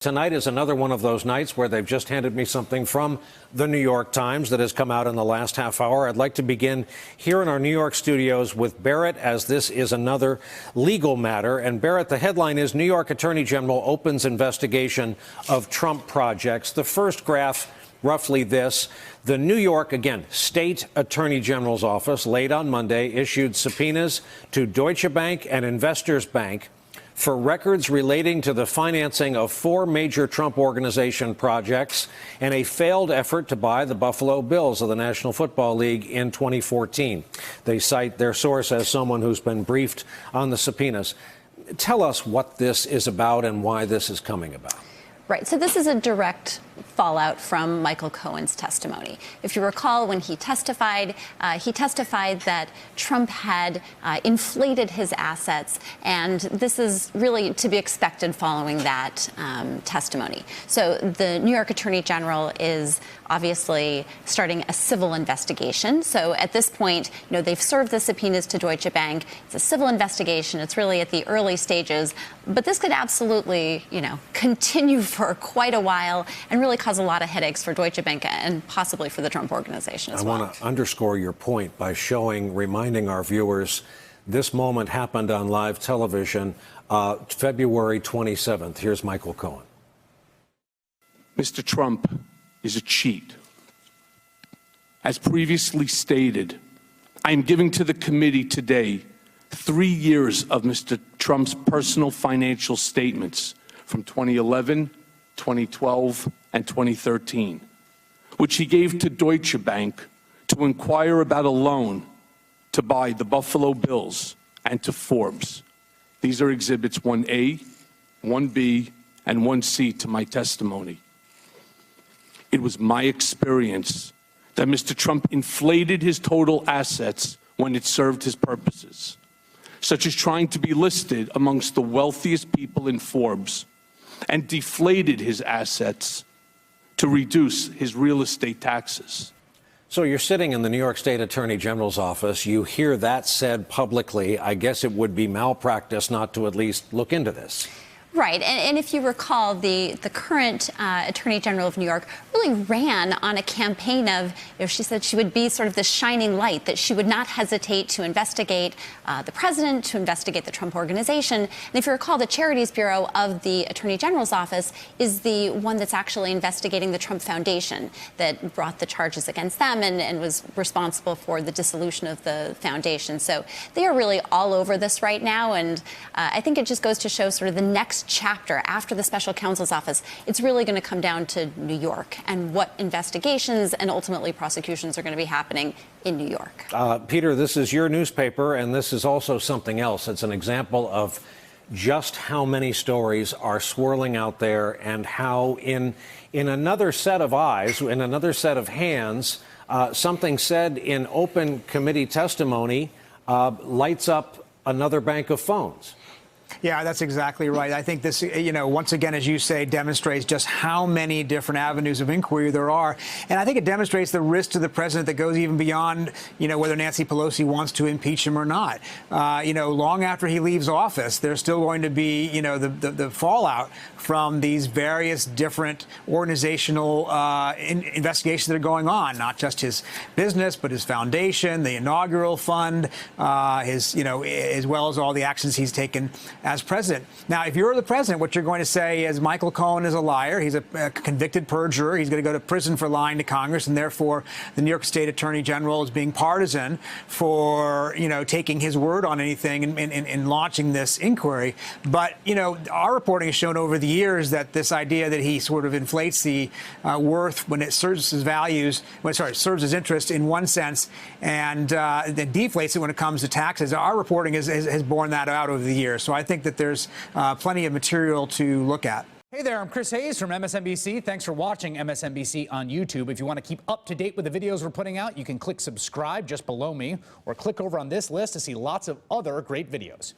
Tonight is another one of those nights where they've just handed me something from the New York Times that has come out in the last half hour. I'd like to begin here in our New York studios with Barrett, as this is another legal matter. And Barrett, the headline is New York Attorney General opens investigation of Trump projects. The first graph, roughly this. The New York, again, State Attorney General's office late on Monday issued subpoenas to Deutsche Bank and Investors Bank for records relating to the financing of 4 major Trump Organization projects and a failed effort to buy the Buffalo Bills of the National Football League in 2014. They cite their source as someone who's been briefed on the subpoenas. Tell us what this is about and why this is coming about. Right. So this is a direct fallout from Michael Cohen's testimony. If you recall, when he testified that Trump had inflated his assets, and this is really to be expected following that testimony. So the New York Attorney General is obviously starting a civil investigation. So at this point, they've served the subpoenas to Deutsche Bank. It's a civil investigation. It's really at the early stages. But this could absolutely, continue for quite a while and really cause a lot of headaches for Deutsche Bank and possibly for the Trump Organization as well. I want to underscore your point by reminding our viewers, this moment happened on live television February 27th. Here's Michael Cohen. Mr. Trump is a cheat. As previously stated, I am giving to the committee today 3 years of Mr. Trump's personal financial statements from 2011, 2012, and 2013, which he gave to Deutsche Bank to inquire about a loan to buy the Buffalo Bills and to Forbes. These are Exhibits 1A, 1B, and 1C to my testimony. It was my experience that Mr. Trump inflated his total assets when it served his purposes, such as trying to be listed amongst the wealthiest people in Forbes, and deflated his assets to reduce his real estate taxes. So you're sitting in the New York State Attorney General's office. You hear that said publicly. I guess it would be malpractice not to at least look into this. Right. And if you recall, the current Attorney General of New York really ran on a campaign of, she said she would be sort of the shining light, that she would not hesitate to investigate the president, to investigate the Trump Organization. And if you recall, the Charities Bureau of the Attorney General's office is the one that's actually investigating the Trump Foundation that brought the charges against them and was responsible for the dissolution of the foundation. So they are really all over this right now. And I think it just goes to show sort of the next chapter after the special counsel's office. It's really going to come down to New York and what investigations and ultimately prosecutions are going to be happening in New York. Peter, this is your newspaper, and this is also something else. It's an example of just how many stories are swirling out there and how in another set of eyes, in another set of hands, something said in open committee testimony lights up another bank of phones. Yeah, that's exactly right. I think this, once again, as you say, demonstrates just how many different avenues of inquiry there are. And I think it demonstrates the risk to the president that goes even beyond, whether Nancy Pelosi wants to impeach him or not. Long after he leaves office, there's still going to be, the fallout from these various different organizational investigations that are going on, not just his business, but his foundation, the inaugural fund, as well as all the actions he's taken as president. Now, if you're the president, what you're going to say is Michael Cohen is a liar. He's a convicted perjurer. He's going to go to prison for lying to Congress, and therefore the New York State Attorney General is being partisan for, taking his word on anything and launching this inquiry. But, our reporting has shown over the years that this idea that he sort of inflates the worth when it serves his serves his interest in one sense, and then deflates it when it comes to taxes. Our reporting has borne that out over the years. So I think that there's plenty of material to look at. Hey there, I'm Chris Hayes from MSNBC. Thanks for watching MSNBC on YouTube. If you want to keep up to date with the videos we're putting out, you can click subscribe just below me or click over on this list to see lots of other great videos.